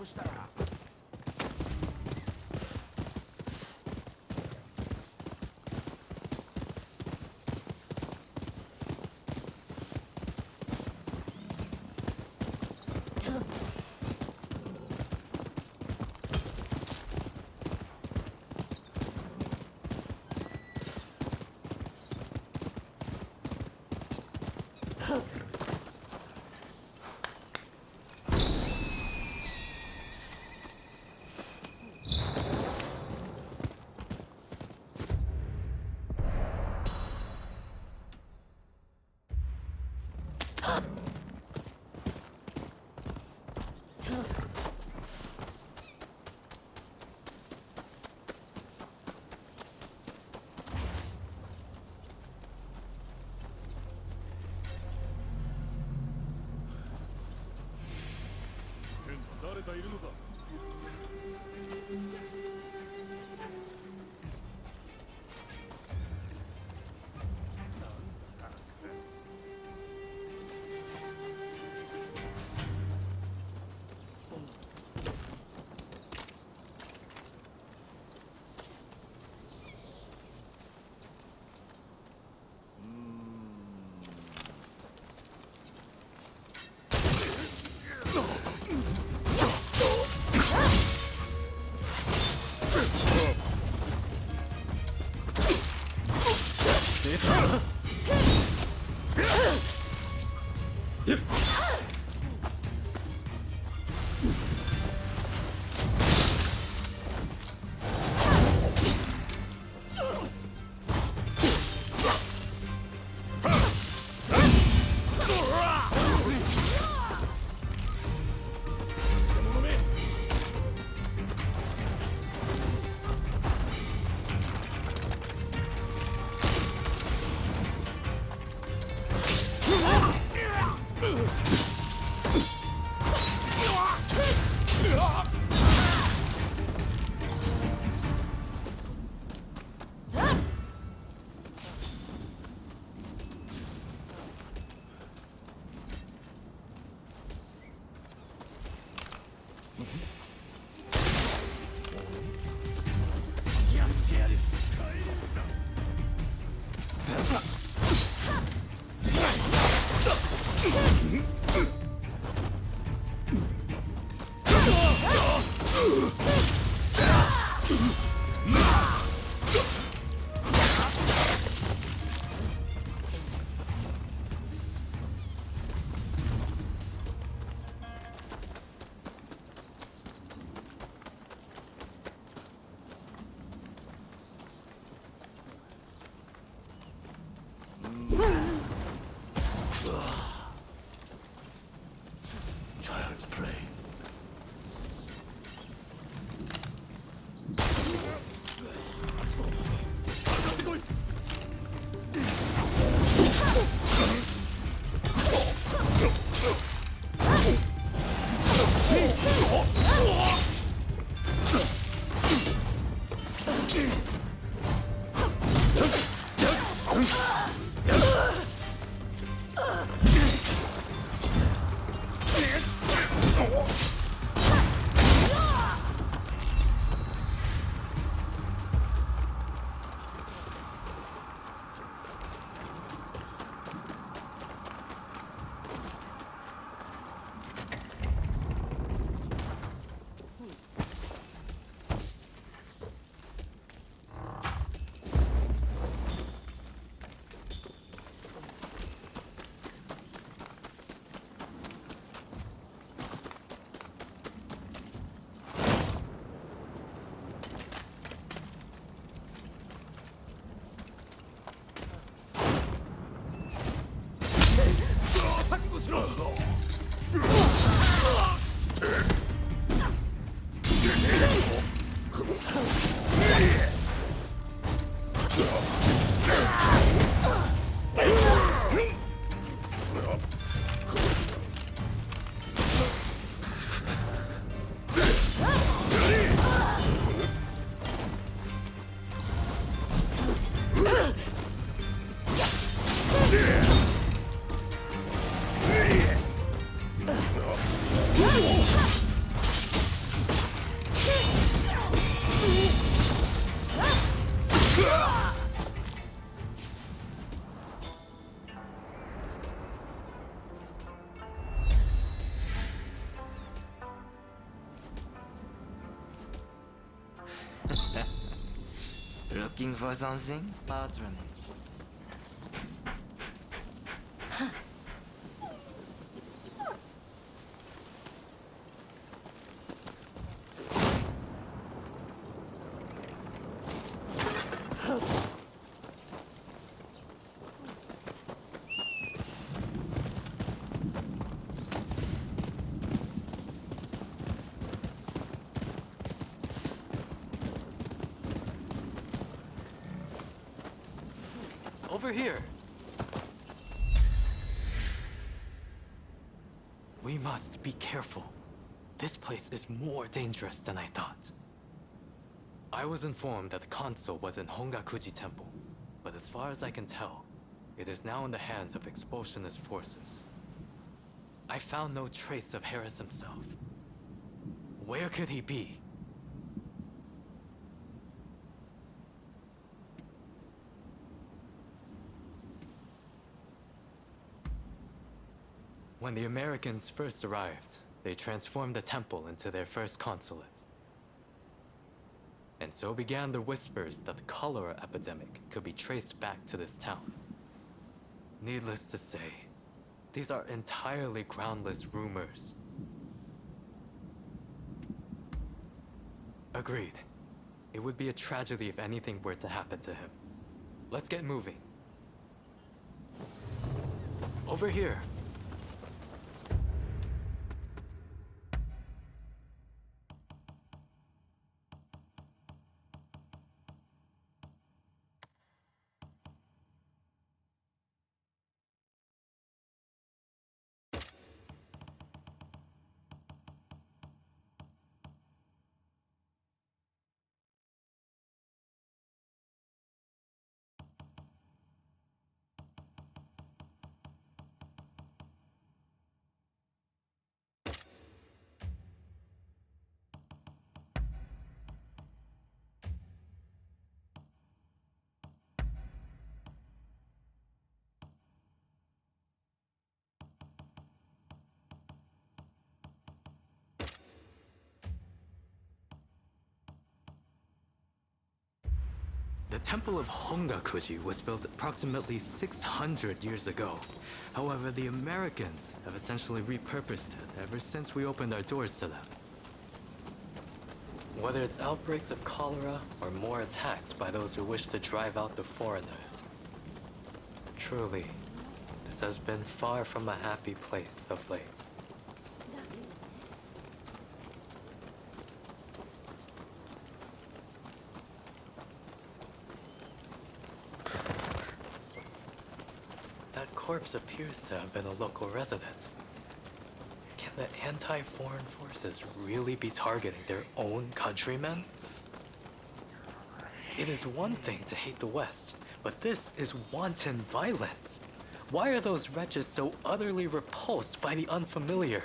したら。誰かいるのか。Looking for something? Ronin. Over here! We must be careful. This place is more dangerous than I thought. I was informed that the console was in Hongakuji Temple, but as far as I can tell, it is now in the hands of expulsionist forces. I found no trace of Harris himself. Where could he be? When the Americans first arrived, they transformed the temple into their first consulate. And so began the whispers that the cholera epidemic could be traced back to this town. Needless to say, these are entirely groundless rumors. Agreed. It would be a tragedy if anything were to happen to him. Let's get moving. Over here. The Temple of Hongakuji was built approximately 600 years ago. However, the Americans have essentially repurposed it ever since we opened our doors to them. Whether it's outbreaks of cholera or more attacks by those who wish to drive out the foreigners. Truly, this has been far from a happy place of late. That corpse appears to have been a local resident. Can the anti-foreign forces really be targeting their own countrymen? It is one thing to hate the West, but this is wanton violence. Why are those wretches so utterly repulsed by the unfamiliar?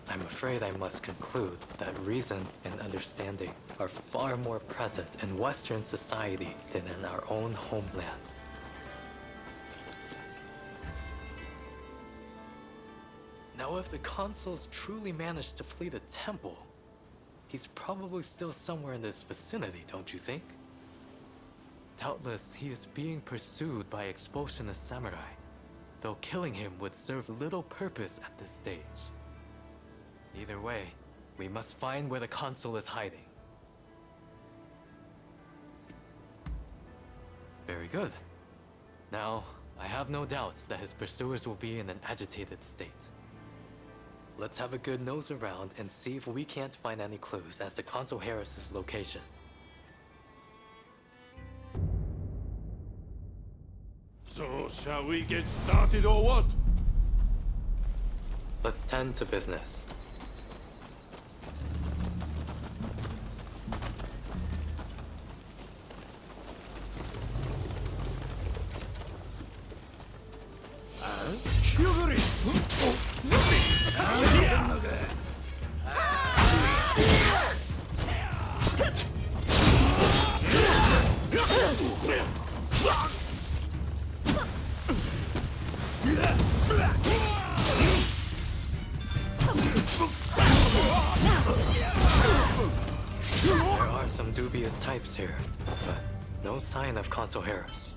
I'm afraid I must conclude that reason and understanding are far more present in Western society than in our own homeland. Now, if the consuls truly managed to flee the temple, he's probably still somewhere in this vicinity, don't you think? Doubtless, he is being pursued by expulsionist samurai, though killing him would serve little purpose at this stage. Either way, we must find where the consul is hiding. Very good. Now, I have no doubt that his pursuers will be in an agitated state. Let's have a good nose around and see if we can't find any clues as to Consul Harris's location. So, shall we get started or what? Let's tend to business. troops here, but no sign of Consul Harris.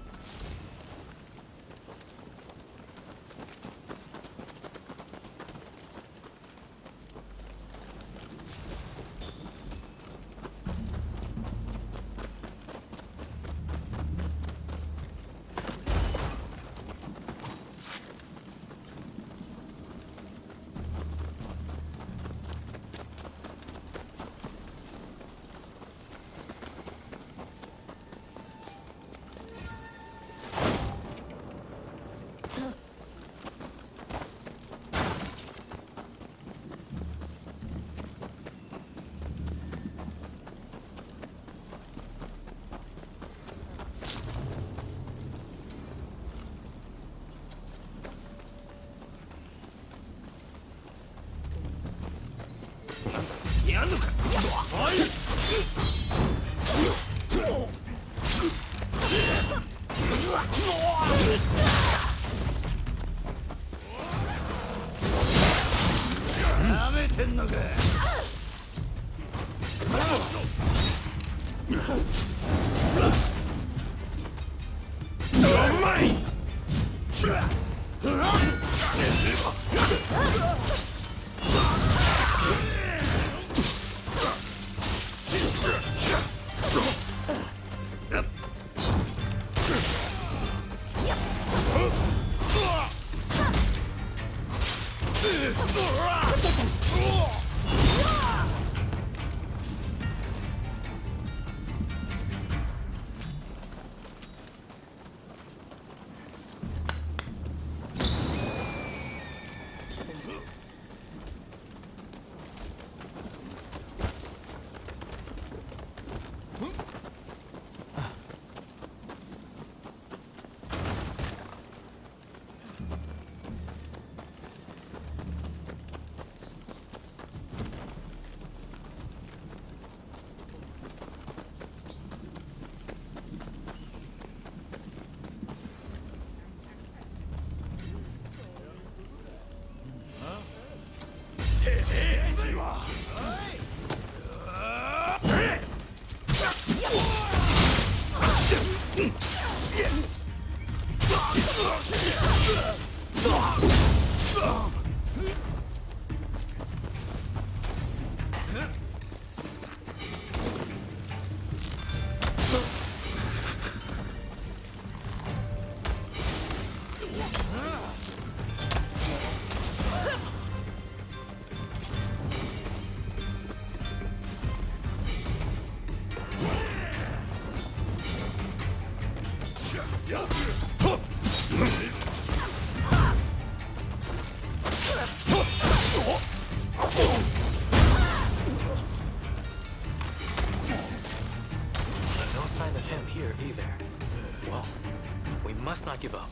Not give up.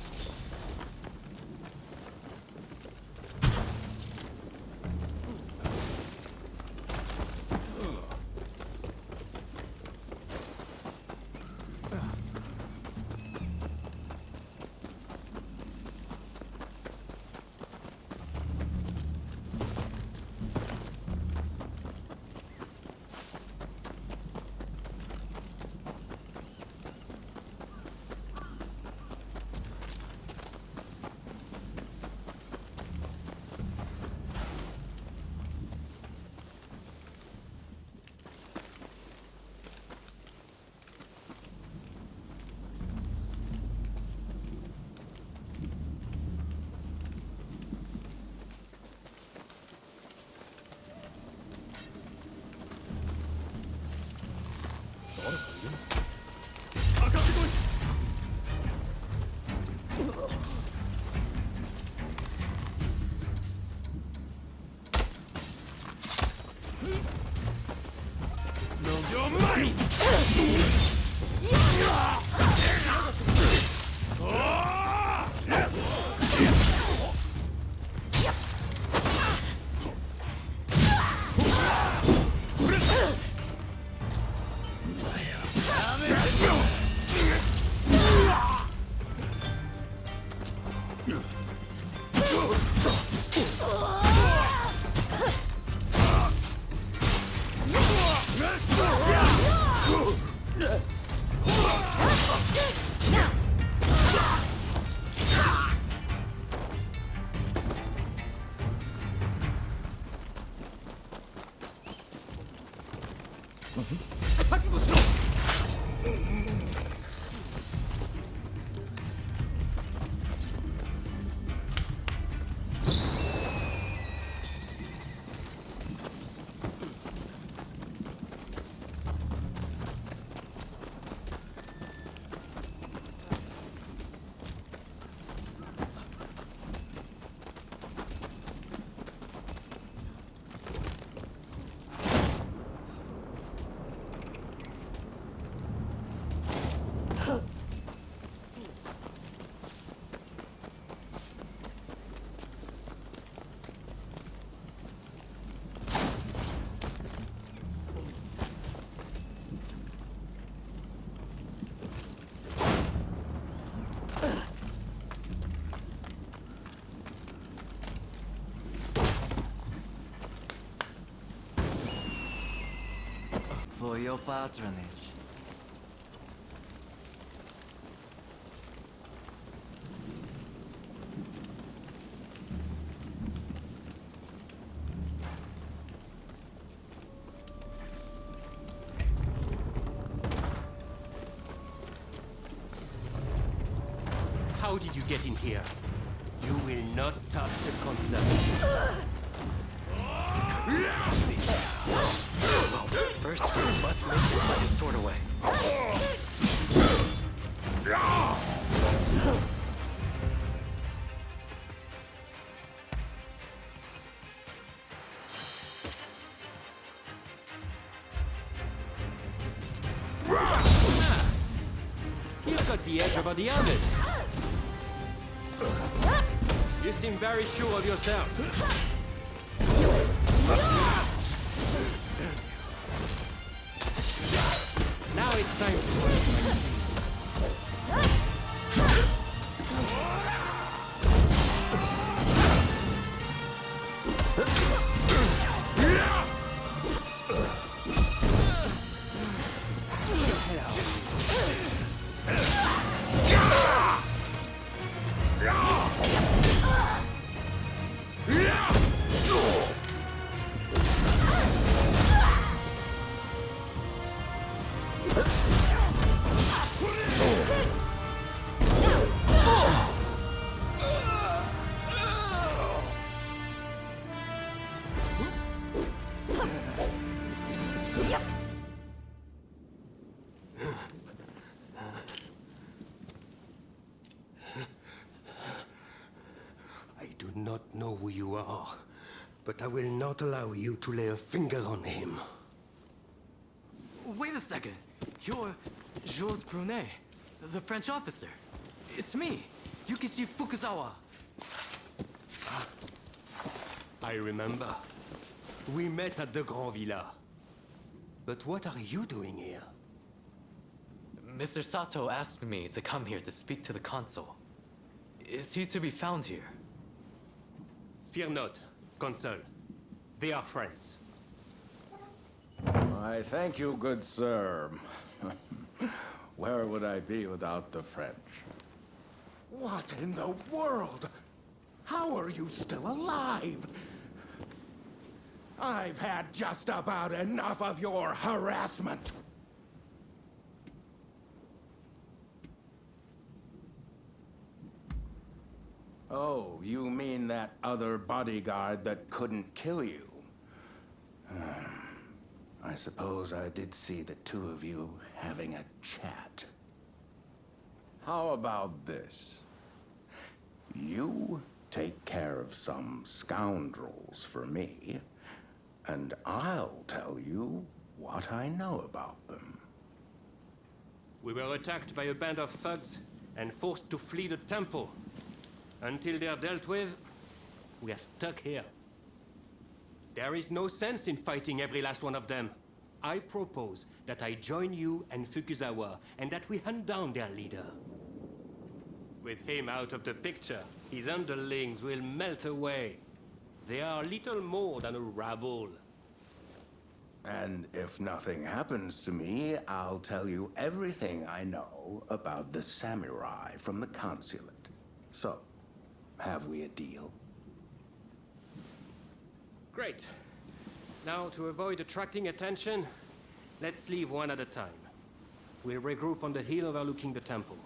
for your patronage. How did you get in here? You will not touch the console. Well, first we must make it by his sword away. You've got the edge over the others. You seem very sure of yourself. Now it's time to work. I do not know who you are, but I will not allow you to lay a finger on him. Wait a second. You're Jules Brunet, the French officer. It's me, Yukichi Fukuzawa. I remember. We met at the Grand Villa. But what are you doing here? Mr. Sato asked me to come here to speak to the consul. Is he to be found here? Fear not, Consul. They are friends. I thank you, good sir. Where would I be without the French? What in the world? How are you still alive? I've had just about enough of your harassment. Oh, you mean that other bodyguard that couldn't kill you? I suppose I did see the two of you having a chat. How about this? You take care of some scoundrels for me, and I'll tell you what I know about them. We were attacked by a band of thugs and forced to flee the temple. Until they're dealt with, we are stuck here. There is no sense in fighting every last one of them. I propose that I join you and Fukuzawa, and that we hunt down their leader. With him out of the picture, his underlings will melt away. They are little more than a rabble. And if nothing happens to me, I'll tell you everything I know about the samurai from the consulate. So, have we a deal? Great. Now, to avoid attracting attention, let's leave one at a time. We'll regroup on the hill overlooking the temple.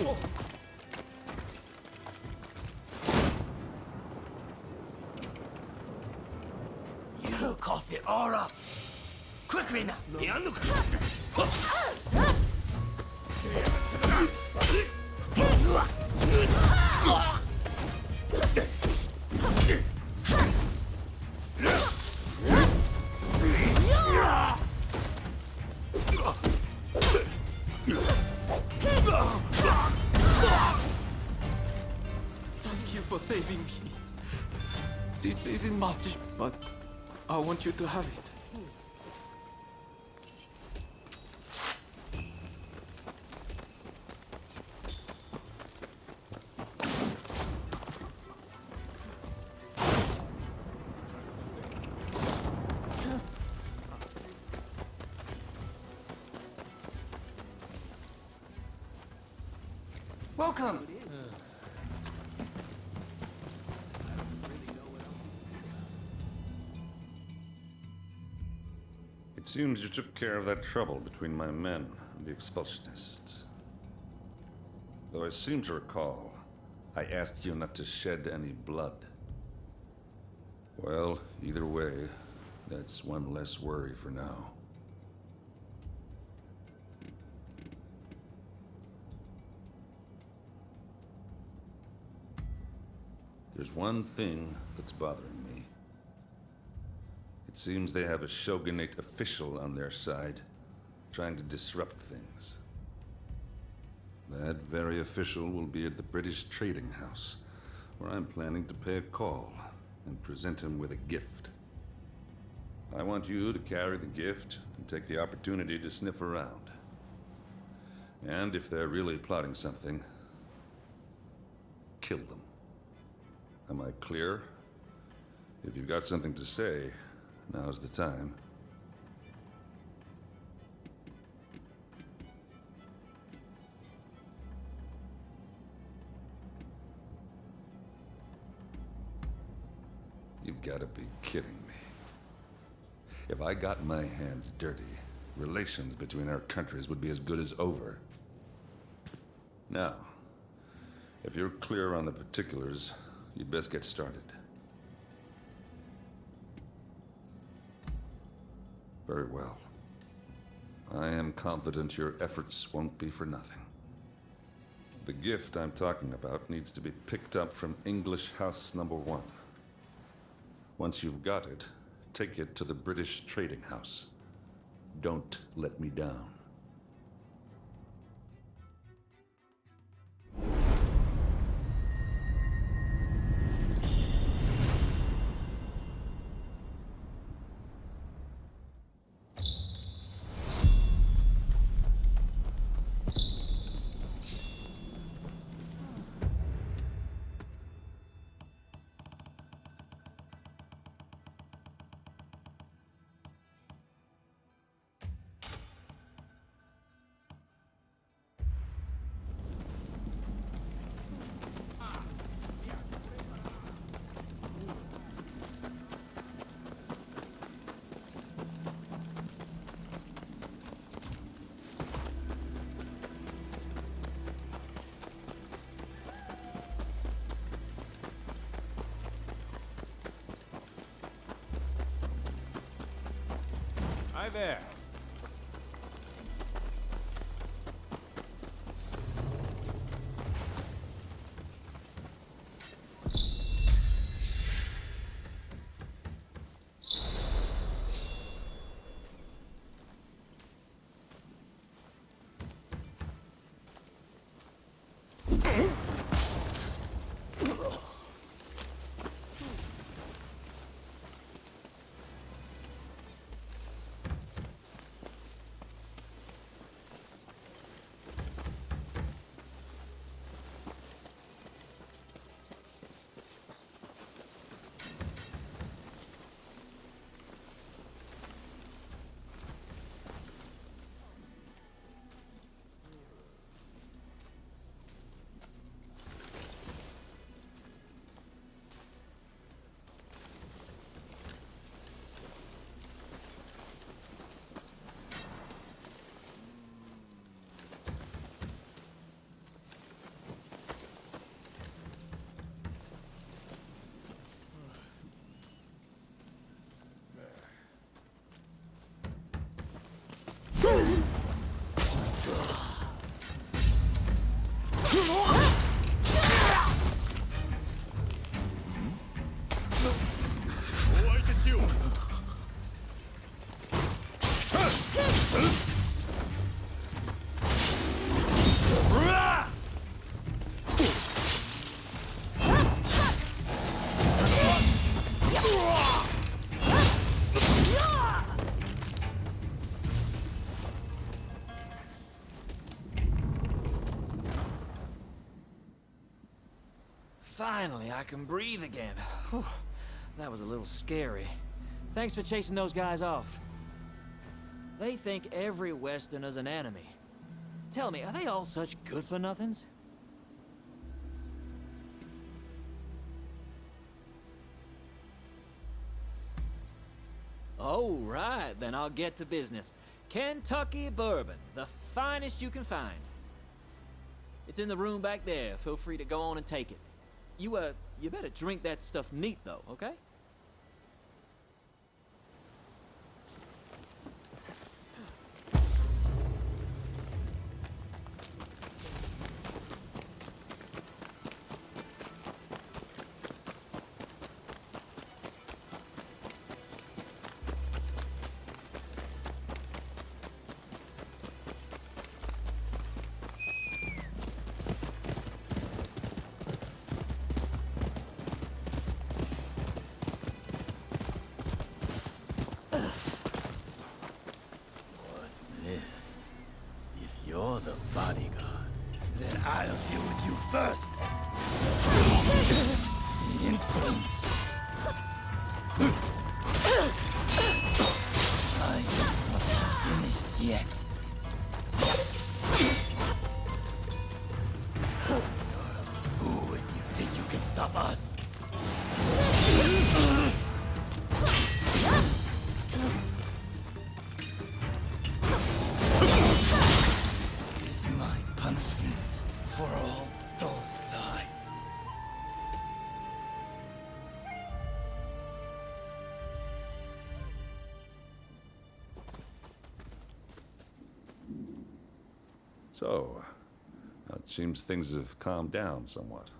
You cough it all up. Quickly now. Thank you for saving me. This isn't much, but I want you to have it. Welcome. It seems you took care of that trouble between my men and the expulsionists. Though I seem to recall, I asked you not to shed any blood. Well, either way, that's one less worry for now. There's one thing that's bothering me. It seems they have a shogunate official on their side, trying to disrupt things. That very official will be at the British Trading House, where I'm planning to pay a call and present him with a gift. I want you to carry the gift and take the opportunity to sniff around. And if they're really plotting something, kill them. Am I clear? If you've got something to say, now's the time. You've got to be kidding me. If I got my hands dirty, relations between our countries would be as good as over. Now, if you're clear on the particulars, you'd best get started. Very well. I am confident your efforts won't be for nothing. The gift I'm talking about needs to be picked up from English House Number 1. Once you've got it, take it to the British Trading House. Don't let me down. Hi there. Finally, I can breathe again. Whew. That was a little scary. Thanks for chasing those guys off. They think every Westerner's an enemy. Tell me, are they all such good-for-nothings? Oh, right, then I'll get to business. Kentucky bourbon, the finest you can find. It's in the room back there. Feel free to go on and take it. You better drink that stuff neat, though, okay? You're the bodyguard. Then I'll deal with you first. Insolence. I'm not finished yet. You're a fool if you think you can stop us. For all those lives. So, it seems things have calmed down somewhat.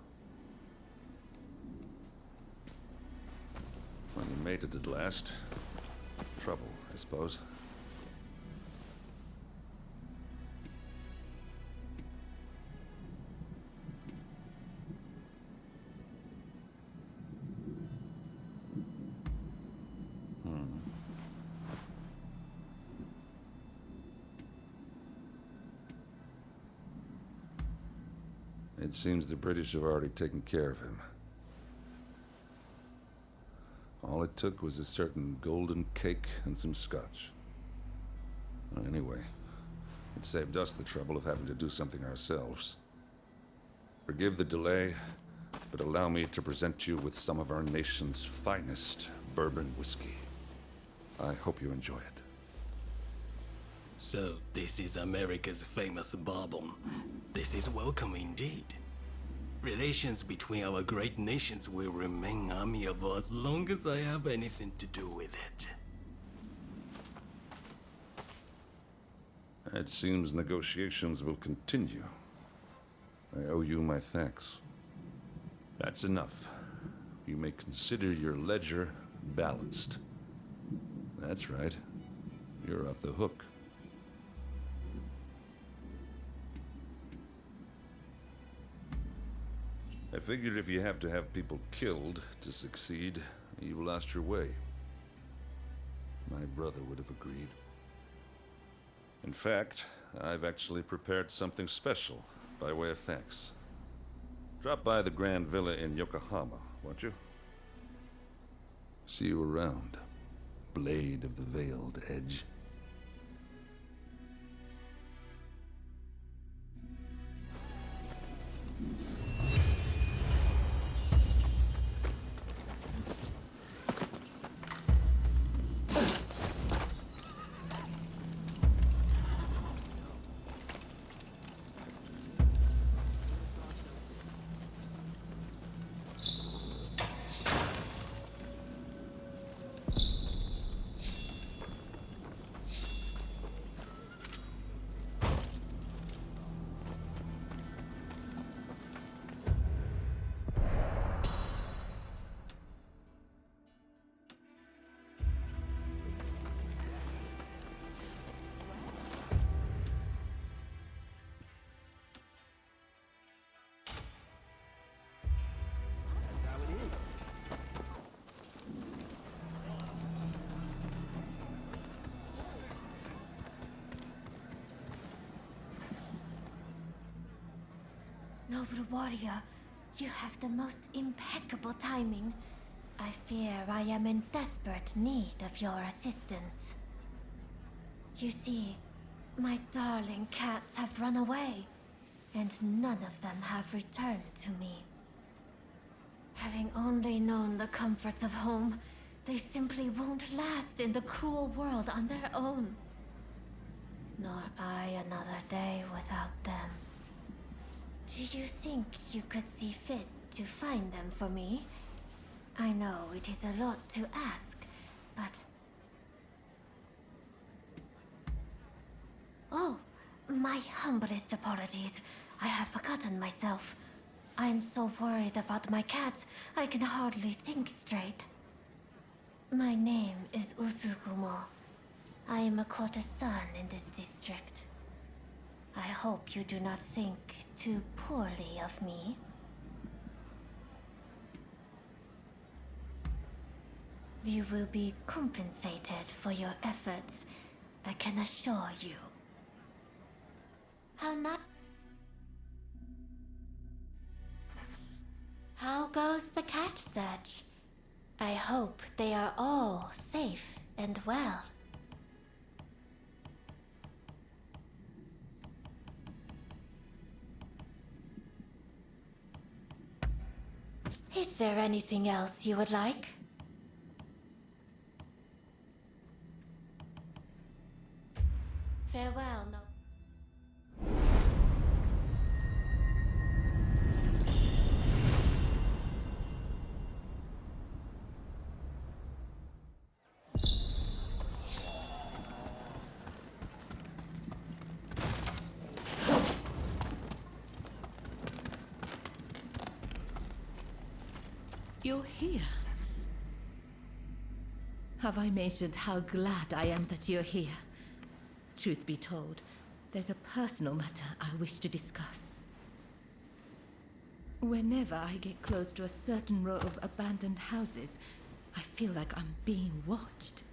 Well, you made it at last. Trouble, I suppose. It seems the British have already taken care of him. All it took was a certain golden cake and some scotch. Well, anyway, it saved us the trouble of having to do something ourselves. Forgive the delay, but allow me to present you with some of our nation's finest bourbon whiskey. I hope you enjoy it. So, this is America's famous bourbon. This is welcome indeed. Relations between our great nations will remain amiable as long as I have anything to do with it. It seems negotiations will continue. I owe you my thanks. That's enough. You may consider your ledger balanced. That's right. You're off the hook. I figured if you have to have people killed to succeed, you lost your way. My brother would have agreed. In fact, I've actually prepared something special by way of thanks. Drop by the Grand Villa in Yokohama, won't you? See you around, Blade of the Veiled Edge. Nobunawaria, You have the most impeccable timing. I fear I am in desperate need of your assistance. You see, my darling cats have run away, and none of them have returned to me. Having only known the comforts of home, they simply won't last in the cruel world on their own. Nor I another day without them. Do you think you could see fit to find them for me? I know it is a lot to ask, but... Oh, my humblest apologies. I have forgotten myself. I am so worried about my cats, I can hardly think straight. My name is Usugumo. I am a courtesan in this district. I hope you do not think too poorly of me. You will be compensated for your efforts, I can assure you. How goes the cat search? I hope they are all safe and well. Is there anything else you would like? Farewell, no. You're here. Have I mentioned how glad I am that you're here? Truth be told, there's a personal matter I wish to discuss. Whenever I get close to a certain row of abandoned houses, I feel like I'm being watched.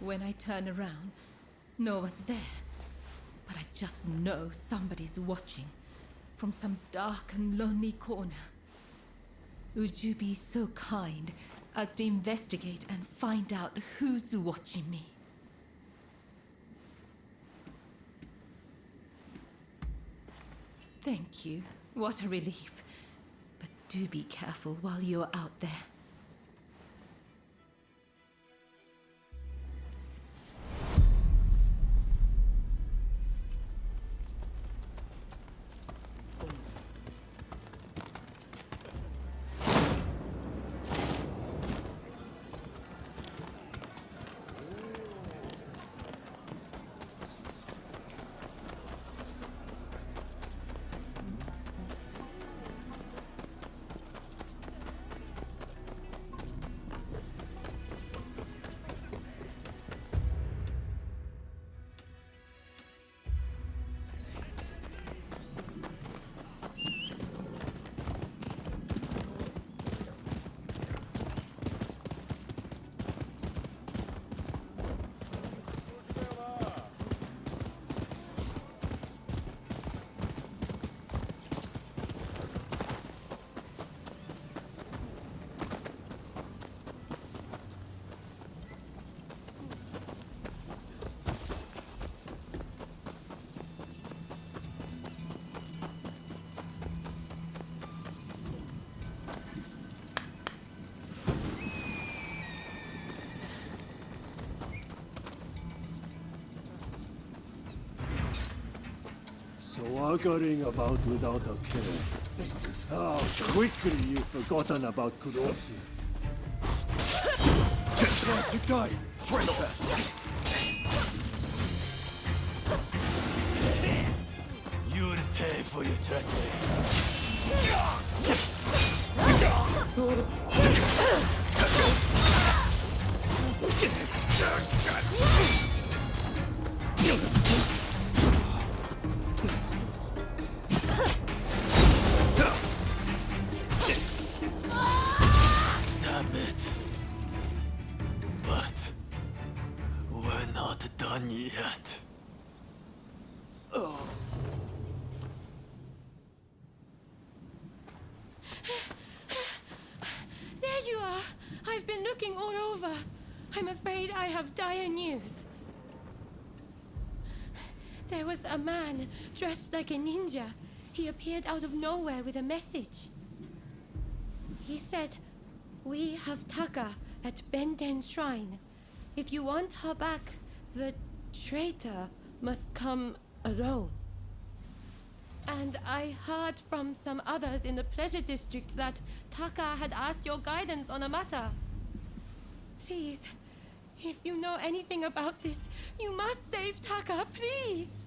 When I turn around, no one's there. But I just know somebody's watching from some dark and lonely corner. Would you be so kind as to investigate and find out who's watching me? Thank you. What a relief. But do be careful while you're out there. So arguing about without a care. How quickly you've forgotten about Kuroshi. You die, traitor! You'll pay for your treachery. Damn it. But we're not done yet. There you are! I've been looking all over. I'm afraid I have dire news. There was a man dressed like a ninja. He appeared out of nowhere with a message. He said, "We have Taka at Benden's shrine. If you want her back, the traitor must come alone." And I heard from some others in the pleasure district that Taka had asked your guidance on a matter. Please, if you know anything about this, you must save Taka, please!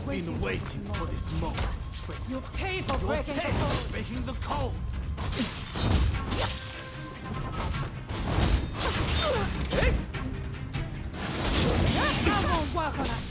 Been waiting for this moment. You pay for breaking the code! Breaking the code! I won't work on us!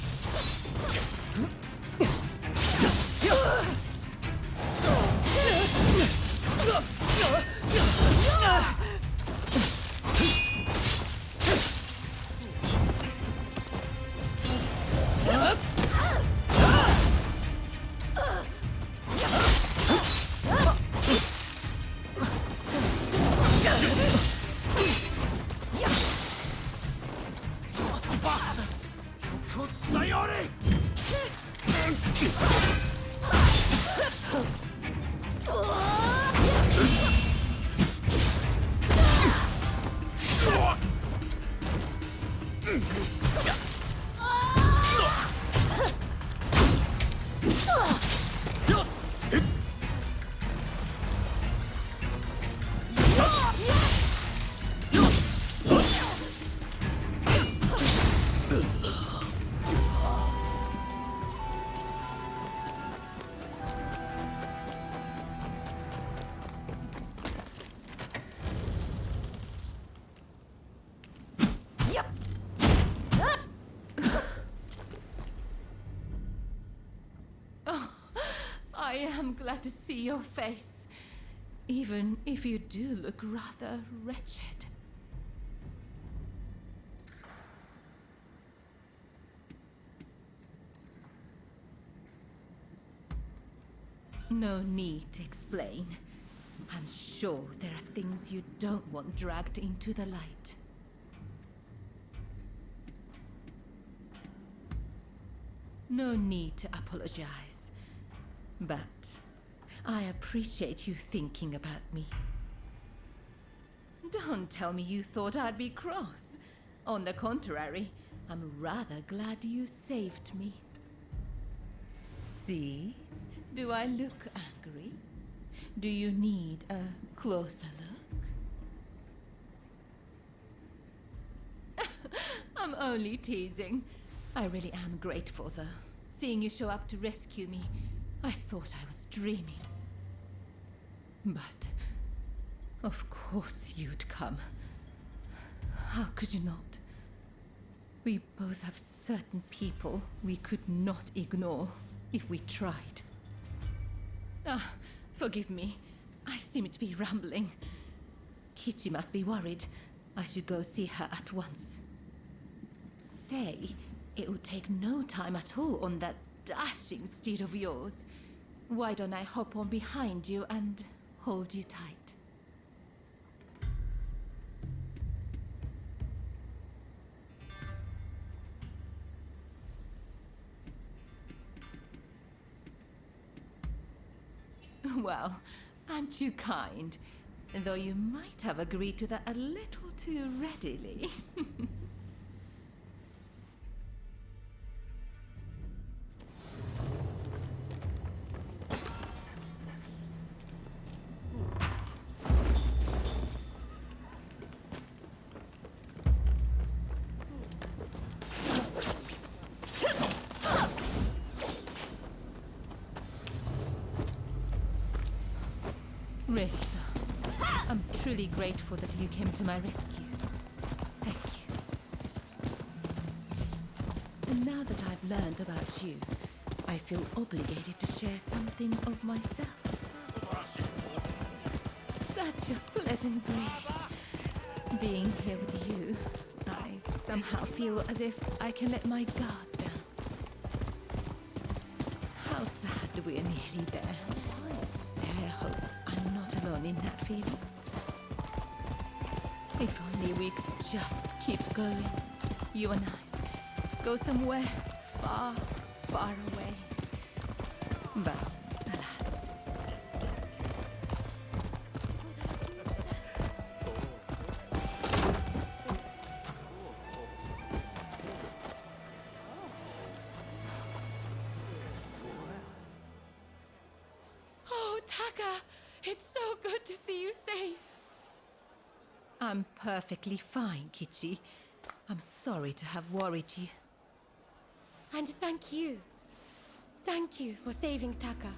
I am glad to see your face, even if you do look rather wretched. No need to explain. I'm sure there are things you don't want dragged into the light. No need to apologize. But I appreciate you thinking about me. Don't tell me you thought I'd be cross. On the contrary, I'm rather glad you saved me. See? Do I look angry? Do you need a closer look? I'm only teasing. I really am grateful, though. Seeing you show up to rescue me, I thought I was dreaming. But, of course you'd come. How could you not? We both have certain people we could not ignore if we tried. Ah, forgive me. I seem to be rambling. Kichi must be worried. I should go see her at once. Say, it would take no time at all on that dashing steed of yours. Why don't I hop on behind you and hold you tight? Well, aren't you kind? Though you might have agreed to that a little too readily. Really, though, I'm truly grateful that you came to my rescue. Thank you. And now that I've learned about you, I feel obligated to share something of myself. Such a pleasant breeze. Being here with you, I somehow feel as if I can let my guard down. How sad we're nearly there. I hope I'm not alone in that feeling. If only we could just keep going, you and I. Go somewhere far, far away. But alas. Oh, Taka! It's so good to see you safe! I'm perfectly fine, Kichi. I'm sorry to have worried you. And thank you. Thank you for saving Taka.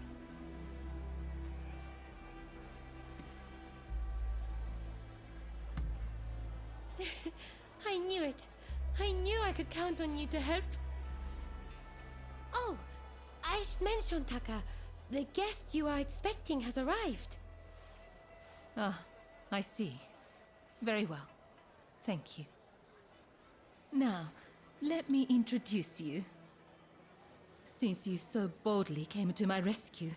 I knew it. I knew I could count on you to help. Oh, I should mention, Taka. The guest you are expecting has arrived. Ah, I see. Very well. Thank you. Now, let me introduce you. Since you so boldly came to my rescue,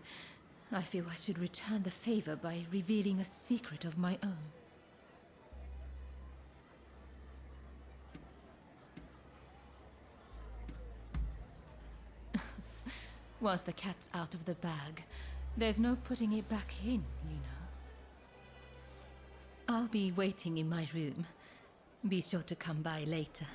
I feel I should return the favor by revealing a secret of my own. Once the cat's out of the bag, there's no putting it back in, you know. I'll be waiting in my room. Be sure to come by later.